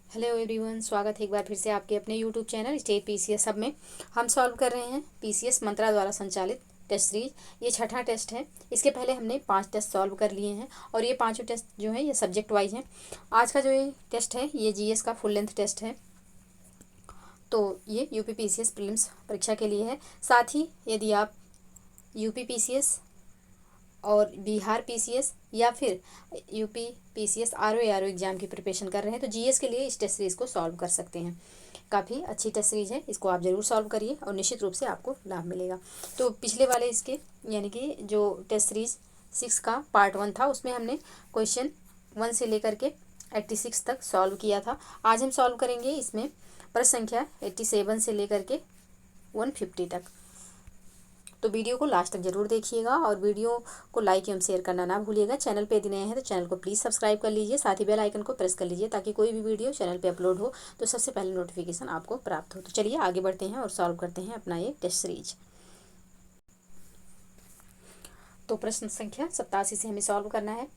Hello everyone, स्वागत है एक बार फिर से आपके अपने यूट्यूब चैनल स्टेट पीसीएस सब में। हम सॉल्व कर रहे हैं पीसीएस मंत्रा द्वारा संचालित टेस्ट सीरीज। ये छठा टेस्ट है। इसके पहले हमने 5 टेस्ट सॉल्व कर लिए हैं और ये पांचों टेस्ट जो है ये सब्जेक्ट वाइज हैं। आज का जो ये टेस्ट है ये जीएस का फुल लेंथ टेस्ट है। तो ये यूपी पीसीएस प्रीलिम्स परीक्षा के लिए है। साथ ही यदि आप यूपी पीसीएस और बिहार पीसीएस या फिर यूपी पीसीएस आरओ एग्जाम की प्रिपरेशन कर रहे हैं तो जीएस के लिए इस टेस्ट सीरीज़ को सॉल्व कर सकते हैं। काफ़ी अच्छी टेस्ट सीरीज़ है, इसको आप ज़रूर सॉल्व करिए और निश्चित रूप से आपको लाभ मिलेगा। तो पिछले वाले इसके यानी कि जो टेस्ट सीरीज़ 6 का पार्ट 1 था उसमें हमने क्वेश्चन 1 से लेकर के 86 तक सॉल्व किया था। आज हम सॉल्व करेंगे इसमें प्रश्न संख्या 87 से लेकर के 150 तक। तो वीडियो को लास्ट तक जरूर देखिएगा और वीडियो को लाइक एवं शेयर करना ना भूलिएगा। चैनल पे यदि नए हैं तो चैनल को प्लीज़ सब्सक्राइब कर लीजिए, साथ ही बेल आइकन को प्रेस कर लीजिए ताकि कोई भी वीडियो चैनल पे अपलोड हो तो सबसे पहले नोटिफिकेशन आपको प्राप्त हो। तो चलिए आगे बढ़ते हैं और सॉल्व करते हैं अपना ये टेस्ट सीरीज। तो प्रश्न संख्या 87 से हमें सॉल्व करना है।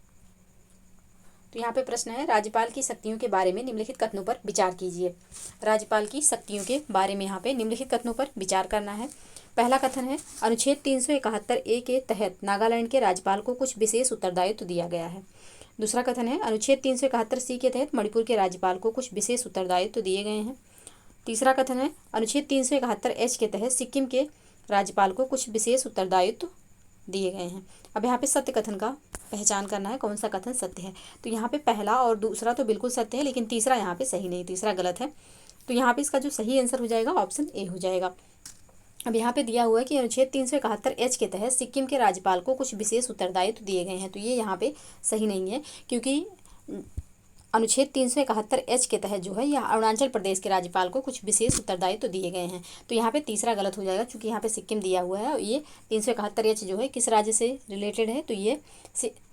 तो यहाँ पे प्रश्न है, राज्यपाल की शक्तियों के बारे में निम्नलिखित कथनों पर विचार कीजिए। राज्यपाल की शक्तियों के बारे में यहाँ पे निम्नलिखित कथनों पर विचार करना है। पहला कथन है, अनुच्छेद 371 ए के तहत नागालैंड के राज्यपाल को कुछ विशेष उत्तरदायित्व दिया गया है। दूसरा कथन है, अनुच्छेद 371 सी के तहत मणिपुर के राज्यपाल को कुछ विशेष उत्तरदायित्व दिए गए हैं। तीसरा कथन है, अनुच्छेद 371 एच के तहत सिक्किम के राज्यपाल को कुछ विशेष उत्तरदायित्व दिए गए हैं। अब यहाँ पे सत्य कथन का पहचान करना है, कौन सा कथन सत्य है। तो यहाँ पे पहला और दूसरा तो बिल्कुल सत्य है, लेकिन तीसरा यहाँ पे सही नहीं, तीसरा गलत है। तो यहाँ पे इसका जो सही आंसर हो जाएगा ऑप्शन ए हो जाएगा। अब यहाँ पे दिया हुआ है कि अनुच्छेद 371 एच के तहत सिक्किम के राज्यपाल को कुछ विशेष उत्तरदायित्व दिए गए हैं, तो ये यहाँ पे सही नहीं है, क्योंकि अनुच्छेद 371 एच के तहत जो है यह अरुणाचल प्रदेश के राज्यपाल को कुछ विशेष उत्तरदायित्व दिए गए हैं। तो यहाँ पे तीसरा गलत हो जाएगा, क्योंकि यहाँ पे सिक्किम दिया हुआ है और ये 371 एच जो है किस राज्य से रिलेटेड है, तो ये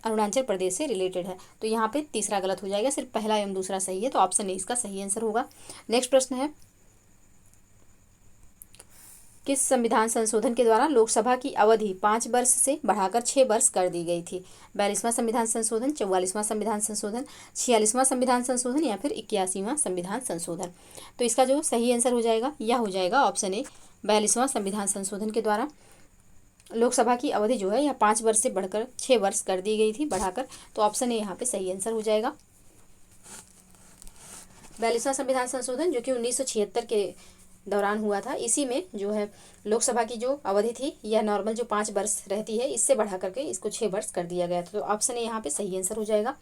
अरुणाचल प्रदेश से रिलेटेड है। तो यहाँ पे तीसरा गलत हो जाएगा, सिर्फ पहला एवं दूसरा सही है, तो ऑप्शन ए इसका सही आंसर होगा। नेक्स्ट प्रश्न है, किस संविधान संशोधन के द्वारा लोकसभा की अवधि 5 वर्ष से बढ़ाकर 6 वर्ष कर दी गई थी? 42वां संविधान संशोधन, 44वां संविधान संशोधन, 46वां संविधान संशोधन या फिर 81वां संविधान संशोधन? तो इसका जो सही आंसर हो जाएगा यह हो जाएगा ऑप्शन ए, 42वां संविधान संशोधन के द्वारा लोकसभा की अवधि जो है यह 5 वर्ष से बढ़कर 6 वर्ष कर दी गई थी बढ़ाकर। तो ऑप्शन ए यहाँ पे सही आंसर हो जाएगा। 42वां संविधान संशोधन जो कि 1976 के दौरान हुआ था, इसी में जो है लोकसभा की जो अवधि थी यह नॉर्मल जो 5 वर्ष रहती है इससे बढ़ा करके इसको 6 वर्ष कर दिया गया था। तो ऑप्शन ए यहाँ पे सही आंसर हो जाएगा।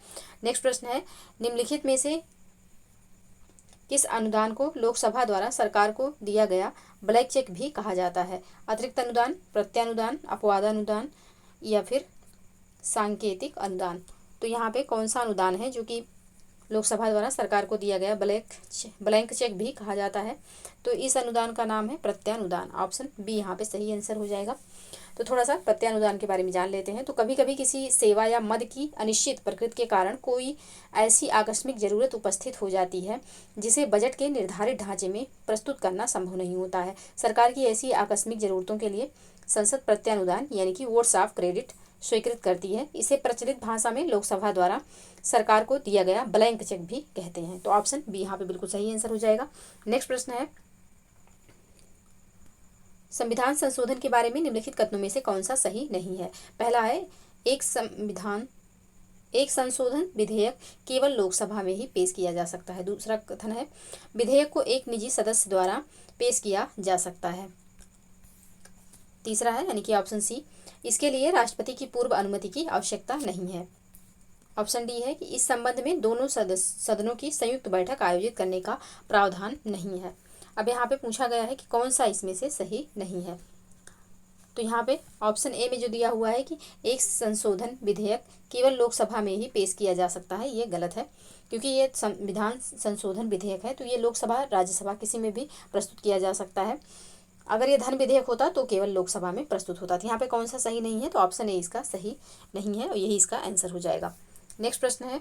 नेक्स्ट प्रश्न है, निम्नलिखित में से किस अनुदान को लोकसभा द्वारा सरकार को दिया गया ब्लैंक चेक भी कहा जाता है? अतिरिक्त अनुदान, प्रत्यानुदान, अपवादानुदान या फिर सांकेतिक अनुदान? तो यहाँ पे कौन सा अनुदान है जो कि लोकसभा द्वारा सरकार को दिया गया ब्लैंक चेक भी कहा जाता है? तो इस अनुदान का नाम है प्रत्यानुदान। ऑप्शन बी यहाँ पे सही आंसर हो जाएगा। तो थोड़ा सा प्रत्यानुदान के बारे में जान लेते हैं। तो कभी कभी किसी सेवा या मद की अनिश्चित प्रकृति के कारण कोई ऐसी आकस्मिक जरूरत उपस्थित हो जाती है जिसे बजट के निर्धारित ढांचे में प्रस्तुत करना संभव नहीं होता है। सरकार की ऐसी आकस्मिक जरूरतों के लिए संसद प्रत्यानुदान यानी कि वोट्स ऑफ क्रेडिट स्वीकृत करती है। इसे प्रचलित भाषा में लोकसभा द्वारा सरकार को दिया गया ब्लैंक चेक भी कहते हैं। तो ऑप्शन बी यहाँ पे बिल्कुल सही आंसर हो जाएगा। नेक्स्ट प्रश्न है, संविधान संशोधन के बारे में निम्नलिखित कथनों में से कौन सा सही नहीं है? पहला है, एक संशोधन विधेयक केवल लोकसभा में ही पेश किया जा सकता है। दूसरा कथन है, विधेयक को एक निजी सदस्य द्वारा पेश किया जा सकता है। तीसरा है यानी कि ऑप्शन सी, इसके लिए राष्ट्रपति की पूर्व अनुमति की आवश्यकता नहीं है। ऑप्शन डी है कि इस संबंध में दोनों सदनों की संयुक्त बैठक आयोजित करने का प्रावधान नहीं है। अब यहाँ पे पूछा गया है कि कौन सा इसमें से सही नहीं है। तो यहाँ पे ऑप्शन ए में जो दिया हुआ है कि एक संशोधन विधेयक केवल लोकसभा में ही पेश किया जा सकता है, ये गलत है, क्योंकि ये संविधान संशोधन विधेयक है तो ये लोकसभा राज्यसभा किसी में भी प्रस्तुत किया जा सकता है। अगर ये धन विधेयक होता तो केवल लोकसभा में प्रस्तुत होता था। यहाँ पे कौन सा सही नहीं है? तो ऑप्शन ए इसका सही नहीं है और यही इसका आंसर हो जाएगा। नेक्स्ट प्रश्न है,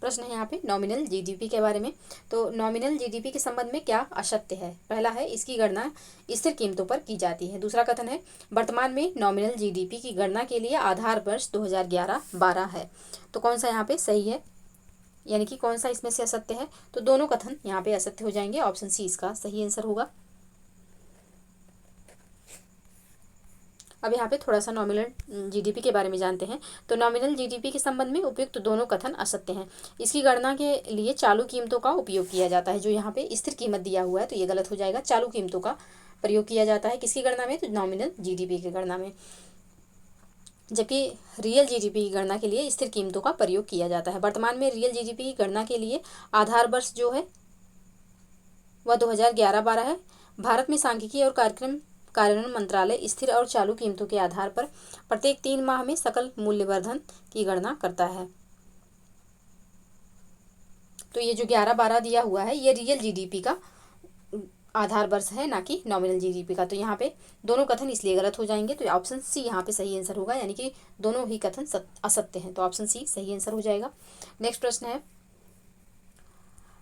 प्रश्न है यहाँ पे नॉमिनल जीडीपी के बारे में। तो नॉमिनल जीडीपी के संबंध में क्या असत्य है? पहला है इसकी गणना स्थिर कीमतों पर की जाती है। दूसरा कथन है वर्तमान में नॉमिनल जीडीपी की गणना के लिए आधार वर्ष 2011-12 है। तो कौन सा यहाँ पे सही है, यानी कि कौन सा इसमें से असत्य है? तो दोनों कथन यहाँ पे असत्य हो जाएंगे। ऑप्शन सी इसका सही आंसर होगा। अब यहाँ पे थोड़ा सा नॉमिनल जीडीपी के बारे में जानते हैं। तो नॉमिनल जीडीपी के संबंध में उपयुक्त दोनों कथन असत्य हैं। इसकी गणना के लिए चालू कीमतों का उपयोग किया जाता है। जो यहाँ पे स्थिर कीमत दिया हुआ है तो ये गलत हो जाएगा। चालू कीमतों का प्रयोग किया जाता है किसकी गणना में? तो नॉमिनल जीडीपी की गणना में। जबकि रियल जीडीपी की गणना के लिए स्थिर कीमतों का प्रयोग किया जाता है। वर्तमान में रियल जीडीपी की गणना के लिए आधार वर्ष जो है वह 2011-12 है। भारत में सांख्यिकी और कार्यान्वयन मंत्रालय स्थिर और चालू कीमतों के आधार पर प्रत्येक 3 माह में सकल मूल्यवर्धन की गणना करता है। तो ये जो 11-12 दिया हुआ है ये रियल जीडीपी का आधार वर्ष है, ना कि नॉमिनल जीडीपी का। तो यहाँ पे दोनों कथन इसलिए गलत हो जाएंगे। तो ऑप्शन सी यहाँ पे सही आंसर होगा, यानी कि दोनों ही कथन असत्य हैं। तो ऑप्शन सी सही आंसर हो जाएगा। नेक्स्ट प्रश्न है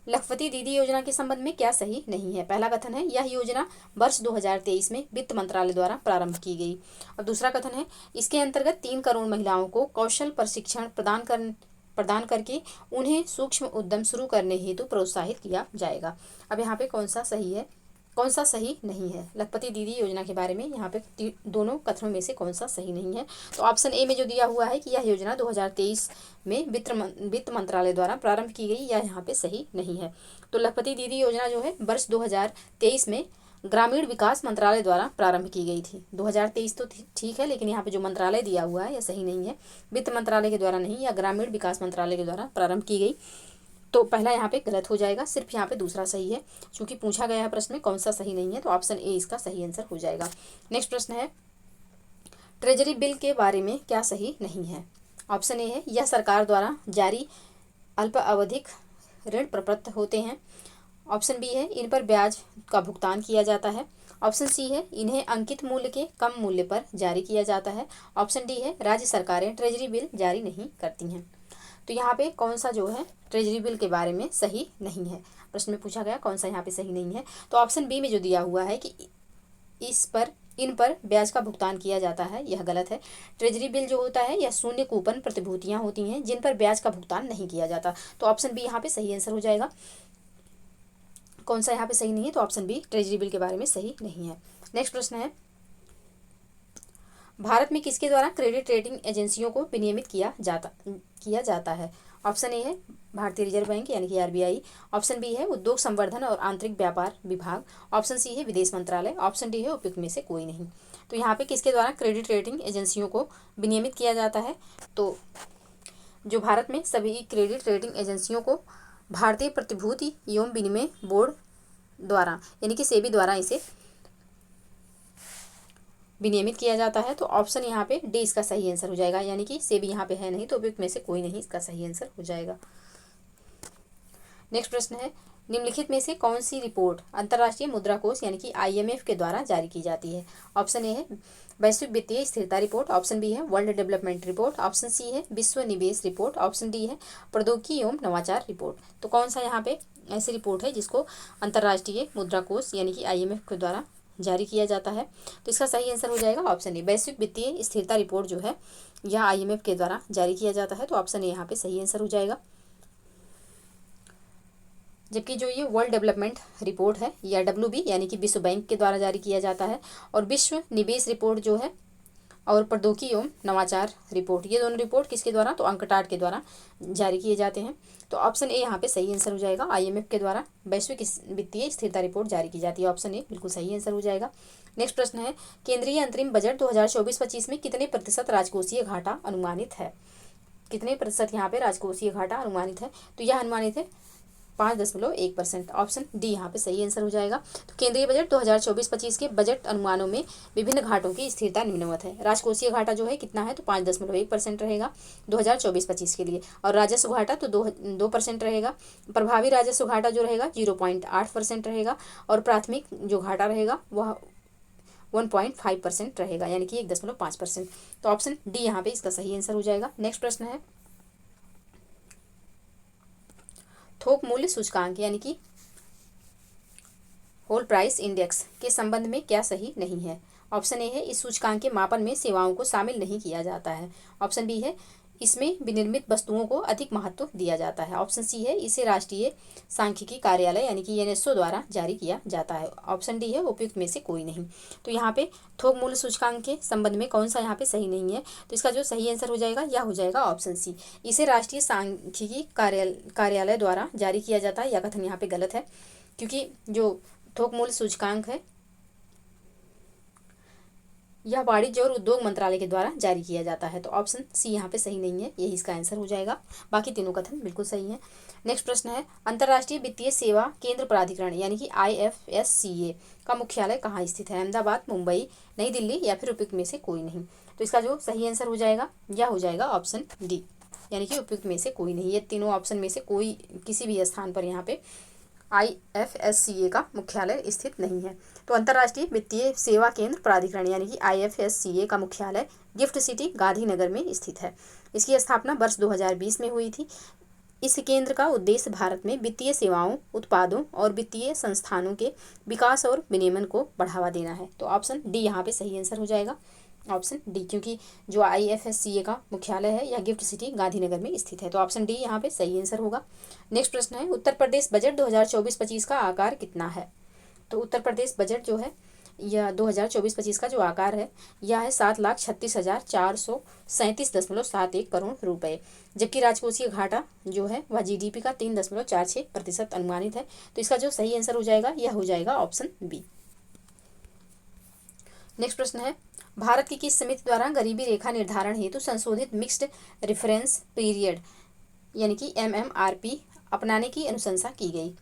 लखपति दीदी योजना के संबंध में क्या सही नहीं है? पहला कथन है यह योजना वर्ष 2023 में वित्त मंत्रालय द्वारा प्रारंभ की गई। और दूसरा कथन है इसके अंतर्गत 3 करोड़ महिलाओं को कौशल प्रशिक्षण प्रदान करके उन्हें सूक्ष्म उद्यम शुरू करने हेतु प्रोत्साहित किया जाएगा। अब यहाँ पे कौन सा सही है, कौन सा सही नहीं है? लखपति दीदी योजना के बारे में यहाँ पे दोनों कथनों में से कौन सा सही नहीं है? तो ऑप्शन ए में जो दिया हुआ है कि यह योजना 2023 में वित्त मंत्रालय द्वारा प्रारंभ की गई, यह यहाँ पे सही नहीं है। तो लखपति दीदी योजना जो है वर्ष 2023 में ग्रामीण विकास मंत्रालय द्वारा प्रारंभ की गई थी। 2023 तो ठीक है, लेकिन यहाँ पे जो मंत्रालय दिया हुआ है यह सही नहीं है। वित्त मंत्रालय के द्वारा नहीं, या ग्रामीण विकास मंत्रालय के द्वारा प्रारंभ की गई। तो पहला यहाँ पे गलत हो जाएगा, सिर्फ यहाँ पे दूसरा सही है। क्योंकि पूछा गया है प्रश्न में कौन सा सही नहीं है, तो ऑप्शन ए इसका सही आंसर हो जाएगा। नेक्स्ट प्रश्न है ट्रेजरी बिल के बारे में क्या सही नहीं है? ऑप्शन ए है यह सरकार द्वारा जारी अल्प अवधिक ऋण प्रपत्र होते हैं। ऑप्शन बी है इन पर ब्याज का भुगतान किया जाता है। ऑप्शन सी है इन्हें अंकित मूल्य के कम मूल्य पर जारी किया जाता है। ऑप्शन डी है राज्य सरकारें ट्रेजरी बिल जारी नहीं करती हैं। तो यहाँ पे कौन सा जो है ट्रेजरी बिल के बारे में सही नहीं है? प्रश्न में पूछा गया कौन सा यहाँ पे सही नहीं है। तो ऑप्शन बी में जो दिया हुआ है कि इन पर ब्याज का भुगतान किया जाता है, यह गलत है। ट्रेजरी बिल जो होता है यह शून्य कूपन प्रतिभूतियां होती हैं जिन पर ब्याज का भुगतान नहीं किया जाता। तो ऑप्शन बी यहाँ पे सही आंसर हो जाएगा। कौन सा यहाँ पे सही नहीं है? तो ऑप्शन बी ट्रेजरी बिल के बारे में सही नहीं है। नेक्स्ट प्रश्न है भारत में किसके द्वारा क्रेडिट रेटिंग एजेंसियों को विनियमित किया जाता है? ऑप्शन ए है भारतीय रिजर्व बैंक यानी कि आरबीआई। ऑप्शन बी है उद्योग संवर्धन और आंतरिक व्यापार विभाग। ऑप्शन सी है विदेश मंत्रालय। ऑप्शन डी है उपयुक्त में से कोई नहीं। तो यहाँ पे किसके द्वारा क्रेडिट रेटिंग एजेंसियों को विनियमित किया जाता है? तो जो भारत में सभी क्रेडिट रेटिंग एजेंसियों को भारतीय प्रतिभूति एवं विनिमय बोर्ड द्वारा यानी कि सेबी द्वारा इसे विनियमित किया जाता है। तो ऑप्शन यहाँ पे डी इसका सही आंसर हो जाएगा, यानी कि सेबी यहाँ पे है नहीं, तो उपयुक्त में से कोई नहीं इसका सही आंसर हो जाएगा। नेक्स्ट प्रश्न है निम्नलिखित में से कौन सी रिपोर्ट अंतर्राष्ट्रीय मुद्रा कोष यानी कि IMF के द्वारा जारी की जाती है? ऑप्शन ए है वैश्विक वित्तीय स्थिरता रिपोर्ट। ऑप्शन बी है world development report. Option C है विश्व निवेश रिपोर्ट। ऑप्शन डी है प्रौद्योगिकी एवं नवाचार रिपोर्ट। तो कौन सा यहाँ पे ऐसी रिपोर्ट है जिसको अंतर्राष्ट्रीय मुद्रा कोष यानी कि IMF के द्वारा जारी किया जाता है? तो इसका सही आंसर हो जाएगा ऑप्शन ए। वैश्विक वित्तीय स्थिरता रिपोर्ट जो है यह IMF के द्वारा जारी किया जाता है। तो ऑप्शन ए यहाँ पे सही आंसर हो जाएगा। जबकि जो ये वर्ल्ड डेवलपमेंट रिपोर्ट है या WB यानी कि विश्व बैंक के द्वारा जारी किया जाता है, और विश्व निवेश रिपोर्ट जो है और प्रौद्योगिकी एवं नवाचार रिपोर्ट, ये दोनों रिपोर्ट किसके द्वारा? तो अंकटाड के द्वारा जारी किए जाते हैं। तो ऑप्शन ए यहाँ पे सही आंसर हो जाएगा। IMF के द्वारा वैश्विक वित्तीय स्थिरता रिपोर्ट जारी की जाती है। ऑप्शन ए बिल्कुल सही आंसर हो जाएगा। नेक्स्ट प्रश्न है केंद्रीय अंतरिम बजट 2024-25 में कितने प्रतिशत राजकोषीय घाटा अनुमानित है? कितने प्रतिशत यहाँ पे राजकोषीय घाटा अनुमानित है? तो यह अनुमानित है 5.1%। ऑप्शन डी यहाँ पे सही आंसर हो जाएगा। तो केंद्रीय बजट 2024-25 के बजट अनुमानों में विभिन्न घाटों की स्थिरता निम्नवत है। राजकोषीय घाटा जो है कितना है? तो 5.1% रहेगा 2024-25 के लिए, और राजस्व घाटा तो 2% रहेगा। प्रभावी राजस्व घाटा जो रहेगा 0.8% रहेगा, और प्राथमिक जो घाटा रहेगा वह 1.5% रहेगा, यानी कि 1.5%। तो ऑप्शन डी यहाँ पे इसका सही आंसर हो जाएगा। नेक्स्ट प्रश्न है थोक मूल्य सूचकांक यानी कि होल प्राइस इंडेक्स के संबंध में क्या सही नहीं है? ऑप्शन ए है इस सूचकांक के मापन में सेवाओं को शामिल नहीं किया जाता है। ऑप्शन बी है इसमें विनिर्मित वस्तुओं को अधिक महत्व दिया जाता है। ऑप्शन सी है इसे राष्ट्रीय सांख्यिकी कार्यालय यानी कि यूनेस्को द्वारा जारी किया जाता है। ऑप्शन डी है उपयुक्त में से कोई नहीं। तो यहाँ पे थोक मूल्य सूचकांक के संबंध में कौन सा यहाँ पे सही नहीं है? तो इसका जो सही आंसर हो जाएगा यह हो जाएगा ऑप्शन सी, इसे राष्ट्रीय सांख्यिकी कार्यालय द्वारा जारी किया जाता है। यह कथन यहाँ पे गलत है, क्योंकि जो थोक मूल्य सूचकांक है यह वाणिज्य और उद्योग मंत्रालय के द्वारा जारी किया जाता है। तो ऑप्शन सी यहाँ पे सही नहीं है, यही इसका आंसर हो जाएगा। बाकी तीनों कथन बिल्कुल सही है। नेक्स्ट प्रश्न है अंतर्राष्ट्रीय वित्तीय सेवा केंद्र प्राधिकरण यानी कि IFSCA का मुख्यालय कहाँ स्थित है? अहमदाबाद, मुंबई, नई दिल्ली या फिर उपयुक्त में से कोई नहीं। तो इसका जो सही आंसर हो जाएगा यह हो जाएगा ऑप्शन डी, यानी कि उपयुक्त में से कोई नहीं। ये तीनों ऑप्शन में से कोई किसी भी स्थान पर यहाँ पे IFSCA का मुख्यालय स्थित नहीं है। तो अंतर्राष्ट्रीय वित्तीय सेवा केंद्र प्राधिकरण यानी कि IFSCA का मुख्यालय गिफ्ट सिटी गांधीनगर में स्थित है। इसकी स्थापना वर्ष 2020 में हुई थी। इस केंद्र का उद्देश्य भारत में वित्तीय सेवाओं, उत्पादों और वित्तीय संस्थानों के विकास और विनियमन को बढ़ावा देना है। तो ऑप्शन डी यहाँ पे सही आंसर हो जाएगा, ऑप्शन डी, क्योंकि जो IFSCA का मुख्यालय है यह गिफ्ट सिटी गांधीनगर में स्थित है। तो ऑप्शन डी यहाँ पे सही आंसर होगा। नेक्स्ट प्रश्न है उत्तर प्रदेश बजट 2024-25 का आकार कितना है? तो उत्तर प्रदेश बजट जो है यह 2024-25 का जो आकार है यह है 7,36,437.71 करोड़ रुपए, जबकि राजकोषीय घाटा जो है वह GDP का 3.46% अनुमानित है। तो इसका जो सही आंसर हो जाएगा यह हो जाएगा ऑप्शन बी। नेक्स्ट प्रश्न है भारत की किस समिति द्वारा गरीबी रेखा निर्धारण हेतु संशोधित मिक्स्ड रेफरेंस पीरियड यानी कि MMRP अपनाने की अनुशंसा की गई?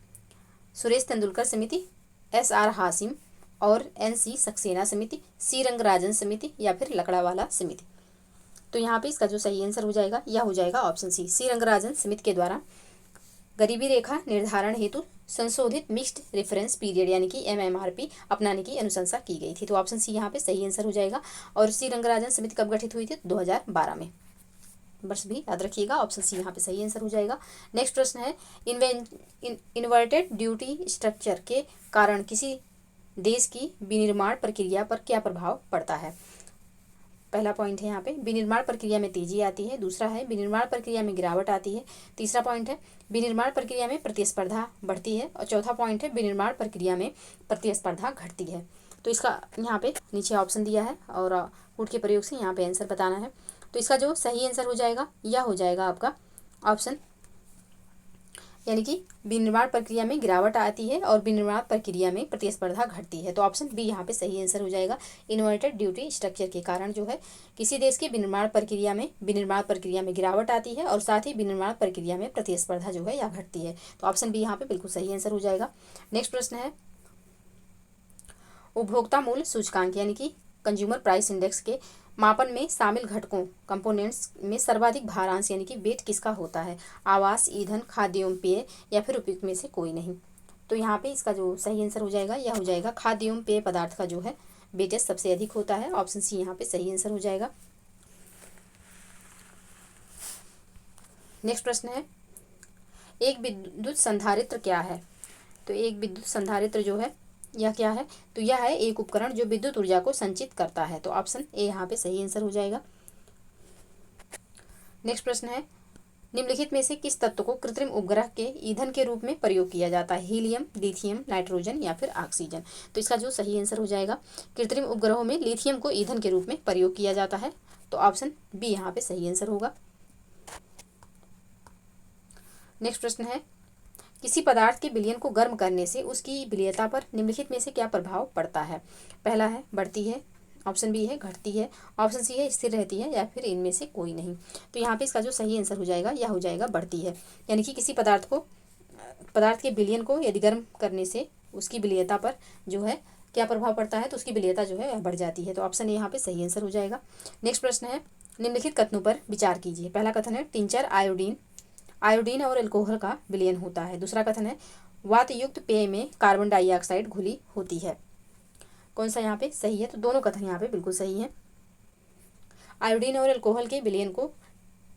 सुरेश तेंदुलकर समिति, SR हासिम और NC सक्सेना समिति, C रंगराजन समिति या फिर लकड़ावाला समिति? तो यहाँ पे इसका जो सही आंसर हो जाएगा यह हो जाएगा ऑप्शन सी, C रंगराजन समिति के द्वारा गरीबी रेखा निर्धारण हेतु संशोधित मिक्स्ड रेफरेंस पीरियड यानी कि MMRP अपनाने की अनुशंसा की गई थी। तो ऑप्शन सी यहाँ पे सही आंसर हो जाएगा। और C रंगराजन समिति कब गठित हुई थी? 2012 में। वर्ष भी याद रखिएगा, ऑप्शन सी यहाँ पे सही आंसर हो जाएगा। नेक्स्ट प्रश्न है इन्वर्टेड ड्यूटी स्ट्रक्चर के कारण किसी देश की विनिर्माण प्रक्रिया पर क्या प्रभाव पड़ता है? पहला पॉइंट है यहाँ पे विनिर्माण प्रक्रिया में तेजी आती है, दूसरा है विनिर्माण प्रक्रिया में गिरावट आती है, तीसरा पॉइंट है विनिर्माण प्रक्रिया में प्रतिस्पर्धा बढ़ती है और चौथा पॉइंट है विनिर्माण प्रक्रिया में प्रतिस्पर्धा घटती है। तो इसका यहाँ पे नीचे ऑप्शन दिया है और कूट के प्रयोग से यहाँ पे आंसर बताना है। तो इसका जो सही आंसर हो जाएगा यह हो जाएगा आपका ऑप्शन, यानी कि विनिर्माण प्रक्रिया में गिरावट आती है और विनिर्माण प्रक्रिया में प्रतिस्पर्धा घटती है। तो ऑप्शन बी यहाँ पे सही आंसर हो जाएगा। इन्वर्टेड ड्यूटी स्ट्रक्चर के कारण जो है किसी देश की विनिर्माण प्रक्रिया में गिरावट आती है और साथ ही विनिर्माण प्रक्रिया में प्रतिस्पर्धा जो है यह घटती है। तो ऑप्शन बी यहाँ पे बिल्कुल सही आंसर हो जाएगा। नेक्स्ट प्रश्न है उपभोक्ता मूल्य सूचकांक यानी कि कंज्यूमर प्राइस इंडेक्स के मापन में शामिल घटकों कंपोनेंट्स में सर्वाधिक भारांश यानी कि वेट किसका होता है? आवास, ईंधन, खाद्य एवं पेय या फिर उपयुक्त में से कोई नहीं। तो यहाँ पे इसका जो सही आंसर हो जाएगा यह हो जाएगा खाद्य एवं पेय पदार्थ का जो है वेटेज सबसे अधिक होता है। ऑप्शन सी यहाँ पे सही आंसर हो जाएगा। नेक्स्ट प्रश्न है एक विद्युत संधारित्र क्या है? तो एक विद्युत संधारित्र जो है यह क्या है? तो यह है एक उपकरण जो विद्युत ऊर्जा को संचित करता है। तो ऑप्शन ए यहाँ पे सही आंसर हो जाएगा। नेक्स्ट प्रश्न है निम्नलिखित में से किस तत्व को कृत्रिम उपग्रह के ईंधन के रूप में प्रयोग किया जाता है? हीलियम, लिथियम, नाइट्रोजन या फिर ऑक्सीजन? तो इसका जो सही आंसर हो जाएगा कृत्रिम उपग्रहों में लिथियम को ईंधन के रूप में प्रयोग किया जाता है। तो ऑप्शन बी यहाँ पे सही आंसर होगा। नेक्स्ट प्रश्न है किसी पदार्थ के विलयन को गर्म करने से उसकी विलेयता पर निम्नलिखित में से क्या प्रभाव पड़ता है? पहला है बढ़ती है, ऑप्शन बी है घटती है, ऑप्शन सी है स्थिर रहती है या फिर इनमें से कोई नहीं। तो यहाँ पे इसका जो सही आंसर हो जाएगा यह हो जाएगा बढ़ती है, यानी कि किसी पदार्थ के विलयन को यदि गर्म करने से उसकी विलेयता पर जो है क्या प्रभाव पड़ता है? तो उसकी विलेयता जो है वह बढ़ जाती है। तो ऑप्शन ए यहाँ पे सही आंसर हो जाएगा। नेक्स्ट प्रश्न है निम्नलिखित कथनों पर विचार कीजिए। पहला कथन है टिंचर आयोडीन और एल्कोहल का विलयन होता है। दूसरा कथन है वात युक्त पेय में कार्बन डाइऑक्साइड घुली होती है। कौन सा यहाँ पे सही है? तो दोनों कथन यहाँ पे बिल्कुल सही है। आयोडीन और एल्कोहल के विलयन को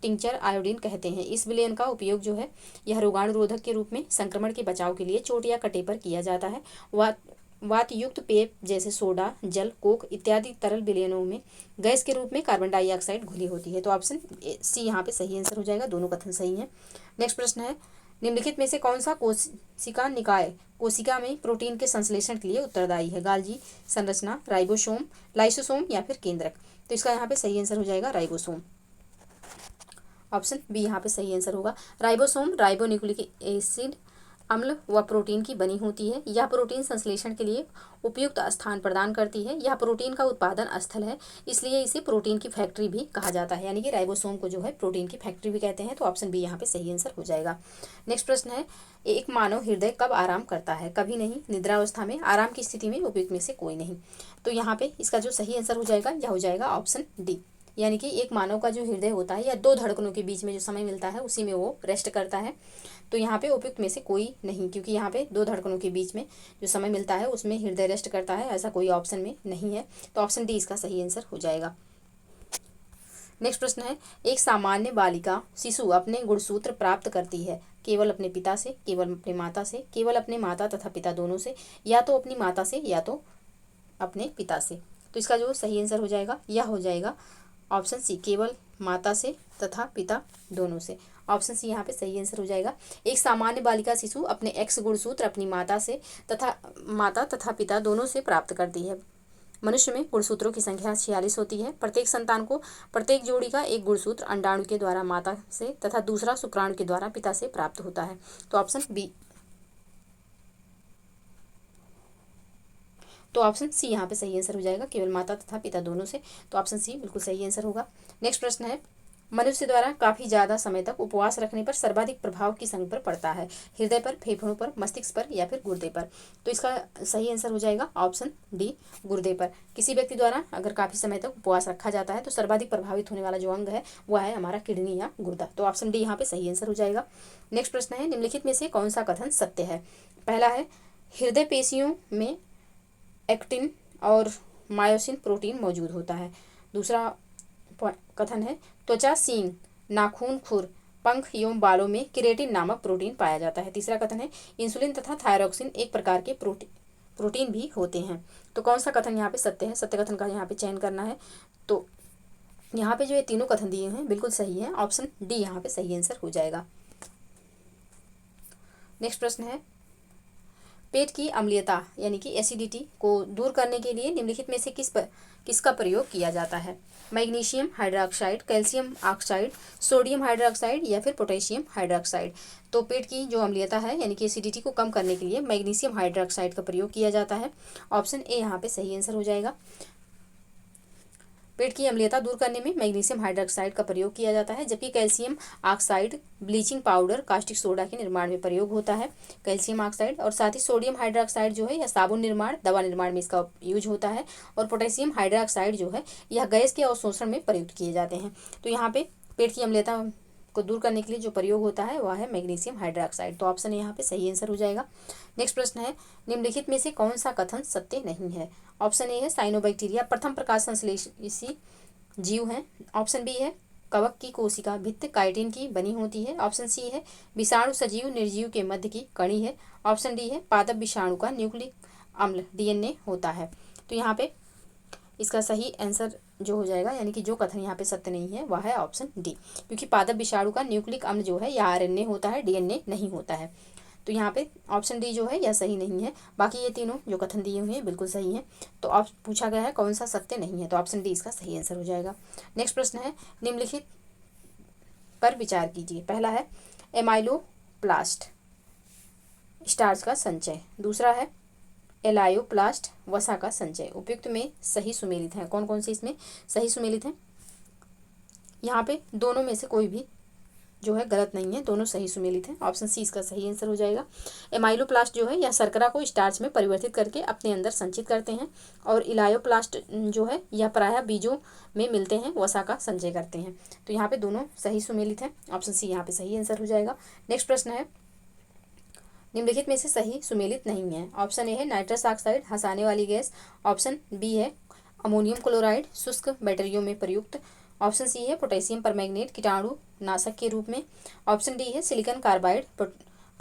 टिंचर आयोडीन कहते हैं। इस विलयन का उपयोग जो है यह रोगाणुरोधक के रूप में संक्रमण के बचाव के लिए चोट या कटे पर किया जाता है। वात युक्त पेय जैसे सोडा, जल, कोक इत्यादि तरल विलयनों में गैस के रूप में कार्बन डाइऑक्साइड घुली होती है। तो ऑप्शन सी यहाँ पे सही आंसर हो जाएगा, दोनों कथन सही हैं। नेक्स्ट प्रश्न है, निम्नलिखित में से कौन सा कोशिका निकाय कोशिका में प्रोटीन के संश्लेषण के लिए उत्तरदायी है? गाल्जी संरचना, राइबोसोम, लाइसोसोम या फिर केंद्रक? तो इसका यहाँ पे सही आंसर हो जाएगा राइबोसोम। ऑप्शन बी यहाँ पे सही आंसर होगा। राइबोसोम राइबोन्यूक्लिक एसिड अम्ल व प्रोटीन की बनी होती है। यह प्रोटीन संश्लेषण के लिए उपयुक्त स्थान प्रदान करती है। यह प्रोटीन का उत्पादन स्थल है, इसलिए इसे प्रोटीन की फैक्ट्री भी कहा जाता है। यानी कि राइबोसोम को जो है प्रोटीन की फैक्ट्री भी कहते हैं। तो ऑप्शन बी यहाँ पे सही आंसर हो जाएगा। नेक्स्ट प्रश्न है, एक मानव हृदय कब आराम करता है? कभी नहीं, निद्रावस्था में, आराम की स्थिति में, उपयुक्त में से कोई नहीं। तो यहाँ पे इसका जो सही आंसर हो जाएगा यह हो जाएगा ऑप्शन डी। यानी कि एक मानव का जो हृदय होता है या दो धड़कनों के बीच में जो समय मिलता है उसी में वो रेस्ट करता है। तो यहाँ पे उपयुक्त में से कोई नहीं, क्योंकि यहाँ पे दो धड़कनों के बीच में जो समय मिलता है उसमें हृदय रेस्ट करता है, ऐसा कोई ऑप्शन में नहीं है। तो ऑप्शन डी इसका सही आंसर हो जाएगा। नेक्स्ट प्रश्न है, एक सामान्य बालिका शिशु अपने गुणसूत्र प्राप्त करती है केवल अपने पिता से, केवल अपने माता से, केवल अपने माता तथा पिता दोनों से, या तो अपनी माता से या तो अपने पिता से? तो इसका जो सही आंसर हो जाएगा यह हो जाएगा ऑप्शन सी, केवल माता से तथा पिता दोनों से। ऑप्शन सी यहाँ पे सही आंसर हो जाएगा। एक सामान्य बालिका शिशु अपने एक्स गुणसूत्र अपनी माता तथा पिता दोनों से प्राप्त करती है। मनुष्य में गुणसूत्रों की संख्या 46 होती है। प्रत्येक संतान को प्रत्येक जोड़ी का एक गुणसूत्र अंडाणु के द्वारा माता से तथा दूसरा शुक्राणु के द्वारा पिता से प्राप्त होता है। तो ऑप्शन बी, तो ऑप्शन सी यहाँ पे सही आंसर हो जाएगा, केवल माता तथा पिता दोनों से। तो ऑप्शन सी बिल्कुल सही आंसर होगा। नेक्स्ट प्रश्न है, मनुष्य द्वारा काफ़ी ज़्यादा समय तक उपवास रखने पर सर्वाधिक प्रभाव किस अंग पर पड़ता है? हृदय पर, फेफड़ों पर, मस्तिष्क पर या फिर गुर्दे पर? तो इसका सही आंसर हो जाएगा ऑप्शन डी, गुर्दे पर। किसी व्यक्ति द्वारा अगर काफ़ी समय तक उपवास रखा जाता है तो सर्वाधिक प्रभावित होने वाला जो अंग है वह है हमारा किडनी या गुर्दा। तो ऑप्शन डी यहाँ पे सही आंसर हो जाएगा। नेक्स्ट प्रश्न है, निम्नलिखित में से कौन सा कथन सत्य है? पहला है, हृदय पेशियों में एक्टिन और मायोसिन प्रोटीन मौजूद होता है। दूसरा कथन है, त्वचा, सींग, नाखून, खुर, पंख एवं बालों में केराटिन नामक प्रोटीन पाया जाता है। तीसरा कथन है, इंसुलिन तथा थायरॉक्सिन एक प्रकार के प्रोटीन भी होते हैं। तो कौन सा कथन यहाँ पे सत्य है? सत्य कथन का यहाँ पे चयन करना है। तो यहाँ पे जो ये तीनों कथन दिए हैं बिल्कुल सही है, ऑप्शन डी यहाँ पे सही आंसर हो जाएगा। नेक्स्ट प्रश्न है, पेट की अम्लीयता यानी कि एसिडिटी को दूर करने के लिए निम्नलिखित में से किसका प्रयोग किया जाता है? Magnesium hydroxide, calcium oxide, sodium hydroxide या फिर पोटेशियम हाइड्रोक्साइड? तो पेट की जो अम्लीयता है यानी कि एसिडिटी को कम करने के लिए मैग्नीशियम हाइड्रोक्साइड का प्रयोग किया जाता है। ऑप्शन ए यहाँ पे सही आंसर हो जाएगा। पेट की अम्लीयता दूर करने में मैग्नीशियम हाइड्रोक्साइड का प्रयोग किया जाता है, जबकि calcium oxide bleaching powder, caustic soda के निर्माण में प्रयोग होता है। कैल्शियम ऑक्साइड और साथ ही सोडियम हाइड्रोक्साइड जो है यह साबुन निर्माण, दवा निर्माण में इसका यूज होता है। और पोटेशियम हाइड्रोक्साइड जो है यह गैस के अवशोषण में प्रयुक्त किए जाते हैं। तो यहाँ पे पेट की अम्लीयता को दूर करने के लिए जो प्रयोग होता है वह है मैग्नीशियम हाइड्रोक्साइड। तो ऑप्शन यहाँ पे सही आंसर हो जाएगा। नेक्स्ट प्रश्न है, निम्नलिखित में से कौन सा कथन सत्य नहीं है? ऑप्शन ए है, साइनोबैक्टीरिया प्रथम प्रकाश संश्लेषी जीव हैं। ऑप्शन बी है, कवक की कोशिका भित्त काइटिन की बनी होती है। ऑप्शन सी है, विषाणु सजीव निर्जीव के मध्य की कणी है। ऑप्शन डी है, पादप विषाणु का न्यूक्लिक अम्ल डीएनए होता है। तो यहाँ पे इसका सही आंसर जो हो जाएगा यानी कि जो कथन यहाँ पे सत्य नहीं है वह है ऑप्शन डी, क्योंकि पादप विषाणु का न्यूक्लिक अम्ल जो है यह आरएनए होता है, डीएनए नहीं होता है। तो यहाँ पे ऑप्शन डी जो है यह सही नहीं है। बाकी ये तीनों जो कथन दिए हुए हैं बिल्कुल सही हैं। तो अब पूछा गया है कौन सा सत्य नहीं है, तो ऑप्शन डी इसका सही आंसर हो जाएगा। नेक्स्ट प्रश्न है, निम्नलिखित पर विचार कीजिए। पहला है, एमाइलोप्लास्ट स्टार्च का संचय। दूसरा है, एलायोप्लास्ट वसा का संचय। उपयुक्त में सही सुमेलित हैं। कौन कौन से इसमें सही सुमेलित हैं? यहाँ पे दोनों में से कोई भी जो है गलत नहीं है, दोनों सही सुमेलित हैं। ऑप्शन सी इसका सही आंसर हो जाएगा। एमाइलोप्लास्ट जो है यह शर्करा को स्टार्च में परिवर्तित करके अपने अंदर संचित करते हैं, और इलायोप्लास्ट जो है यह प्रायः बीजों में मिलते हैं, वसा का संचय करते हैं। तो यहाँ पे दोनों सही सुमेलित हैं। ऑप्शन सी यहाँ पे सही आंसर हो जाएगा। नेक्स्ट प्रश्न है, निम्नलिखित में से सही सुमेलित नहीं है। ऑप्शन ए है, नाइट्रस ऑक्साइड हंसाने वाली गैस। ऑप्शन बी है, अमोनियम क्लोराइड शुष्क बैटरियों में प्रयुक्त। ऑप्शन सी है पोटेशियम परमैंगनेट कीटाणु नाशक के रूप में। ऑप्शन डी है सिलिकॉन कार्बाइड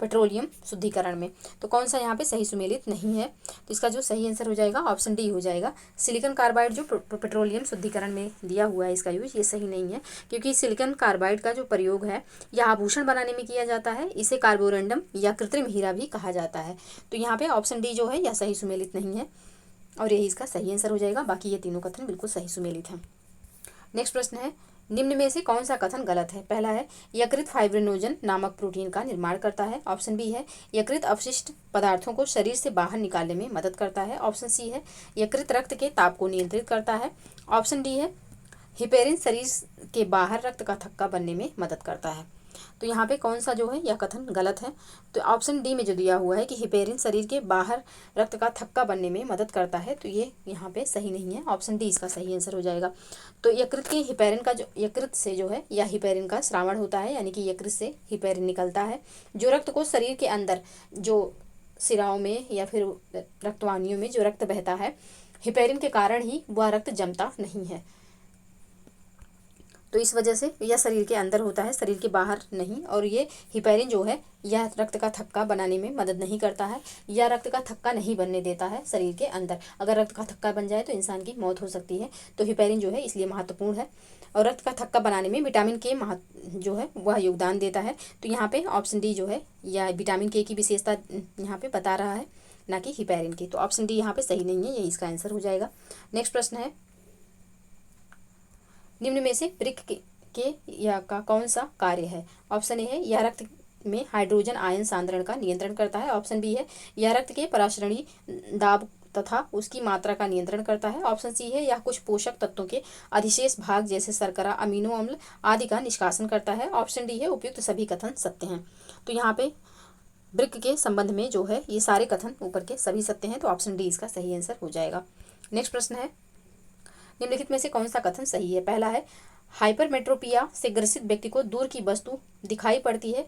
पेट्रोलियम शुद्धिकरण में। तो कौन सा यहाँ पे सही सुमेलित नहीं है, तो इसका जो सही आंसर हो जाएगा ऑप्शन डी हो जाएगा। सिलिकॉन कार्बाइड जो पेट्रोलियम शुद्धिकरण में दिया हुआ है इसका यूज, ये सही नहीं है, क्योंकि सिलिकॉन कार्बाइड का जो प्रयोग है यह आभूषण बनाने में किया जाता है। इसे कार्बोरंडम या कृत्रिम हीरा भी कहा जाता है। तो यहाँ पे ऑप्शन डी जो है यह सही सुमेलित नहीं है और यही इसका सही आंसर हो जाएगा। बाकी ये तीनों कथन बिल्कुल सही सुमेलित हैं। नेक्स्ट प्रश्न है, निम्न में से कौन सा कथन गलत है। पहला है यकृत फाइब्रिनोजन नामक प्रोटीन का निर्माण करता है। ऑप्शन बी है यकृत अपशिष्ट पदार्थों को शरीर से बाहर निकालने में मदद करता है। ऑप्शन सी है यकृत रक्त के ताप को नियंत्रित करता है। ऑप्शन डी है हिपेरिन शरीर के बाहर रक्त का थक्का बनने में मदद करता है। तो यहाँ पे कौन सा जो है यह कथन गलत है, तो ऑप्शन डी में जो दिया हुआ है कि हिपेरिन शरीर के बाहर रक्त का थक्का बनने में मदद करता है, तो ये यहाँ पे सही नहीं है। ऑप्शन डी इसका सही आंसर हो जाएगा। तो यकृत के हिपेरिन का जो यकृत से जो है या हिपेरिन का श्रावण होता है, यानी कि यकृत से हिपेरिन निकलता है जो रक्त को शरीर के अंदर जो सिराओं में या फिर रक्तवाहिनियों में जो रक्त बहता है, हिपेरिन के कारण ही वह रक्त जमता नहीं है। तो इस वजह से यह शरीर के अंदर होता है, शरीर के बाहर नहीं। और ये हिपेरिन जो है यह रक्त का थक्का बनाने में मदद नहीं करता है, या रक्त का थक्का नहीं बनने देता है शरीर के अंदर। अगर रक्त का थक्का बन जाए तो इंसान की मौत हो सकती है। तो हिपेरिन जो है इसलिए महत्वपूर्ण है और रक्त का थक्का बनाने में विटामिन के जो है वह योगदान देता है। तो यहाँ पे ऑप्शन डी जो है या विटामिन के की विशेषता यहाँ पे बता रहा है, ना कि हिपेरिन की। तो ऑप्शन डी यहाँ पे सही नहीं है, यही इसका आंसर हो जाएगा। नेक्स्ट प्रश्न है, निम्न में से वृक्क के या का कौन सा कार्य है। ऑप्शन ए है यह रक्त में हाइड्रोजन आयन सांद्रण का नियंत्रण करता है। ऑप्शन बी है यह रक्त के पराशरणी दाब तथा उसकी मात्रा का नियंत्रण करता है। ऑप्शन सी है यह कुछ पोषक तत्वों के अधिशेष भाग जैसे शर्करा अमीनो अम्ल आदि का निष्कासन करता है। ऑप्शन डी है उपयुक्त सभी कथन सत्य हैं। तो यहाँ पे वृक्क के संबंध में जो है ये सारे कथन ऊपर के सभी सत्य हैं, तो ऑप्शन डी इसका सही आंसर हो जाएगा। नेक्स्ट प्रश्न है, निम्नलिखित में से कौन सा कथन सही है। पहला है हाइपरमेट्रोपिया से ग्रसित व्यक्ति को दूर की वस्तु दिखाई पड़ती है,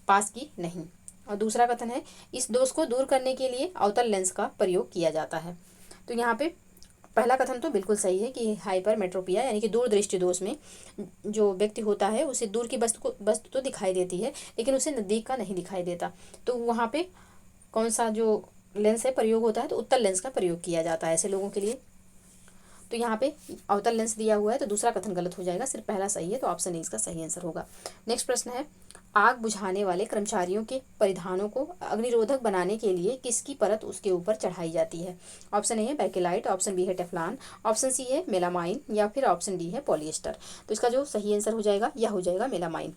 पास की नहीं। और दूसरा कथन है इस दोष को दूर करने के लिए अवतल लेंस का प्रयोग किया जाता है। तो यहाँ पे पहला कथन तो बिल्कुल सही है कि हाइपरमेट्रोपिया यानी कि दूर दृष्टि दोष में जो व्यक्ति होता है उसे दूर की वस्तु तो दिखाई देती है, लेकिन उसे नज़दीक का नहीं दिखाई देता। तो वहाँ पे कौन सा जो लेंस है प्रयोग होता है, तो उत्तल लेंस का प्रयोग किया जाता है ऐसे लोगों के लिए। तो यहाँ पे अवतल लेंस दिया हुआ है, तो दूसरा कथन गलत हो जाएगा, सिर्फ पहला सही है, तो ऑप्शन ए इसका सही आंसर होगा। नेक्स्ट प्रश्न है, आग बुझाने वाले कर्मचारियों के परिधानों को अग्निरोधक बनाने के लिए किसकी परत उसके ऊपर चढ़ाई जाती है। ऑप्शन ए है बैकेलाइट, ऑप्शन बी है टेफ्लॉन, ऑप्शन सी है मेलामाइन या फिर ऑप्शन डी है पॉलिएस्टर। तो इसका जो सही आंसर हो जाएगा यह हो जाएगा मेलामाइन।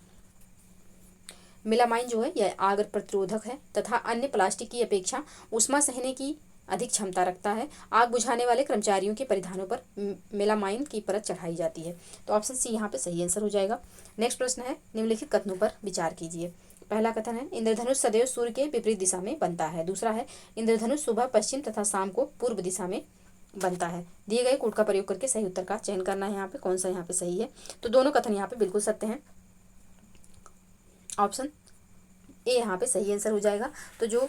मेलामाइन जो है यह आग प्रतिरोधक है तथा अन्य प्लास्टिक की अपेक्षा ऊष्मा सहने की अधिक क्षमता रखता है। आग बुझाने वाले कर्मचारियों के परिधानों पर मेलामाइन की परत चढ़ाई जाती है। तो ऑप्शन सी यहाँ पे सही आंसर हो जाएगा। नेक्स्ट प्रश्न है, निम्नलिखित कथनों पर विचार कीजिए। पहला कथन है इंद्रधनुष सदैव सूर्य के विपरीत दिशा में बनता है। दूसरा है इंद्रधनुष सुबह पश्चिम तथा शाम को पूर्व दिशा में बनता है। दिए गए कोड का प्रयोग करके सही उत्तर का चयन करना है। यहाँ पे कौन सा यहाँ पे सही है, तो दोनों कथन यहाँ पे बिल्कुल सत्य हैं। ऑप्शन ए यहाँ पे सही आंसर हो जाएगा। तो जो